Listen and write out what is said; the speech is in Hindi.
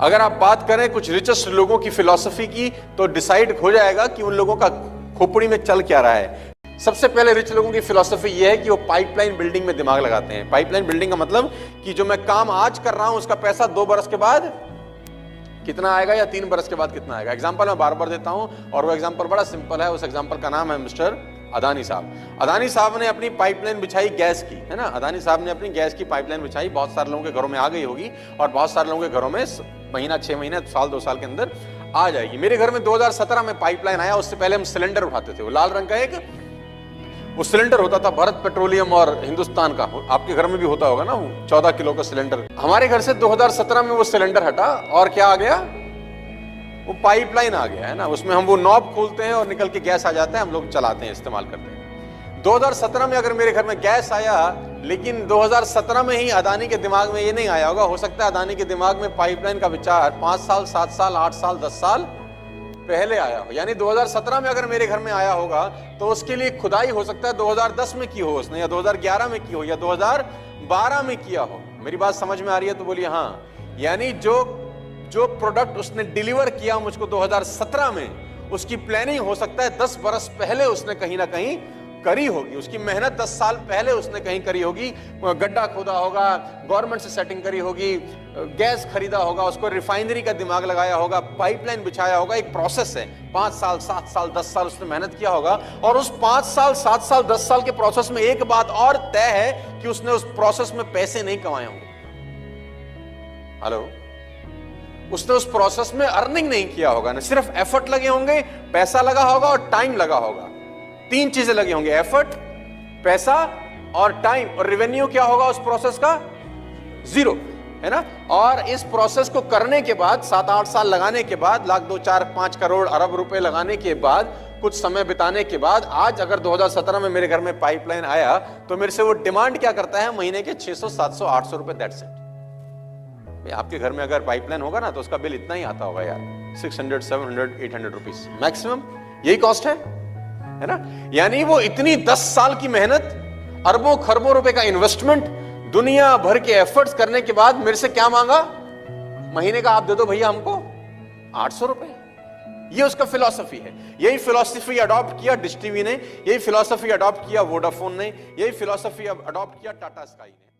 अगर आप बात करें कुछ रिचेस्ट लोगों की फिलॉसफी की, तो डिसाइड हो जाएगा कि उन लोगों का खोपड़ी में चल क्या रहा है। सबसे पहले रिच लोगों की फिलॉसफी ये है कि वो पाइपलाइन बिल्डिंग में दिमाग लगाते हैं। पाइपलाइन बिल्डिंग का मतलब कि जो मैं काम आज कर रहा हूं उसका पैसा 2 बरस के बाद कितना आएगा या 3 बरस के बाद कितना आएगा। एग्जांपल मैं बार बार देता हूं और वो एग्जांपल बड़ा सिंपल है। उस एग्जांपल का नाम है मिस्टर अदानी साहब। अदानी साहब ने अपनी पाइपलाइन बिछाई गैस की, है ना। अदानी साहब ने अपनी गैस की पाइपलाइन बिछाई, बहुत सारे लोगों के घरों में आ गई होगी और बहुत सारे लोगों के घरों में महीना 6 महीने साल 2 साल के अंदर आ जाएगी। मेरे घर में 2017 में पाइपलाइन आया। उससे पहले हम सिलेंडर उठाते थे, वो लाल रंग का एक वो सिलेंडर होता था, भारत पेट्रोलियम और हिंदुस्तान का। आपके घर में भी होता होगा ना, वो 14 किलो का सिलेंडर। हमारे घर से 2017 में वो सिलेंडर हटा और क्या आ गया, वो पाइपलाइन आ गया, है ना। उसमें हम वो नॉब खोलते हैं और निकल के गैस आ जाता है, हम लोग चलाते हैं, इस्तेमाल करते हैं। 2017 में अगर मेरे घर में गैस आया, लेकिन 2017 में ही अदानी के दिमाग में ये नहीं आया होगा। हो सकता है अदानी के दिमाग में पाइपलाइन का विचार 5 साल 7 साल 8 साल 10 साल पहले आया हो। यानी 2017 में अगर मेरे घर में आया होगा तो उसके लिए खुदाई हो सकता है 2010 में की हो उसने, या 2011 में की हो, या 2012 में किया हो। मेरी बात समझ में आ रही है तो बोलिए हाँ। यानी जो प्रोडक्ट उसने डिलीवर किया मुझको 2017 में, उसकी प्लानिंग हो सकता है 10 बरस पहले उसने कहीं ना कहीं करी होगी। उसकी मेहनत 10 साल पहले उसने कहीं करी होगी। गड्ढा खोदा होगा, गवर्नमेंट से सेटिंग करी होगी, गैस खरीदा होगा, उसको रिफाइनरी का दिमाग लगाया होगा, पाइपलाइन बिछाया होगा। एक प्रोसेस है, 5 साल 7 साल 10 साल उसने मेहनत किया होगा। और उस 5 साल 7 साल 10 साल के प्रोसेस में एक बात और तय है कि उसने उस प्रोसेस में पैसे नहीं कमाए होंगे। हेलो, उसने उस प्रोसेस में अर्निंग नहीं किया होगा। ना सिर्फ एफर्ट लगे होंगे, पैसा लगा होगा और टाइम लगा होगा। 3 चीजें लगी होंगी, एफर्ट, पैसा और टाइम। और रेवेन्यू क्या होगा उस प्रोसेस का? 0, है ना। और इस प्रोसेस को करने के बाद 7-8 साल लगाने के बाद, लाख 2 4 5 करोड़ अरब रुपए लगाने के बाद, कुछ समय बिताने के बाद, आज अगर 2017 में मेरे घर में पाइपलाइन आया तो मेरे से वो डिमांड क्या करता है? महीने के 600 700 800 रुपए, दैट्स इट। आपके घर में अगर पाइपलाइन होगा ना तो उसका बिल इतना ही आता होगा यार, 600 700 800 रुपीज मैक्सिमम, यही कॉस्ट है ना। यानी वो इतनी 10 साल की मेहनत, अरबों खरबों रुपए का इन्वेस्टमेंट, दुनिया भर के एफर्ट्स करने के बाद मेरे से क्या मांगा? महीने का आप दे दो भैया हमको 800 रुपए। ये उसका फिलॉसफी है। यही फिलॉसफी अडॉप्ट किया डिश टीवी ने, यही फिलॉसफी अडॉप्ट किया वोडाफोन ने, यही फिलॉसफी अडॉप्ट किया टाटा स्काई ने।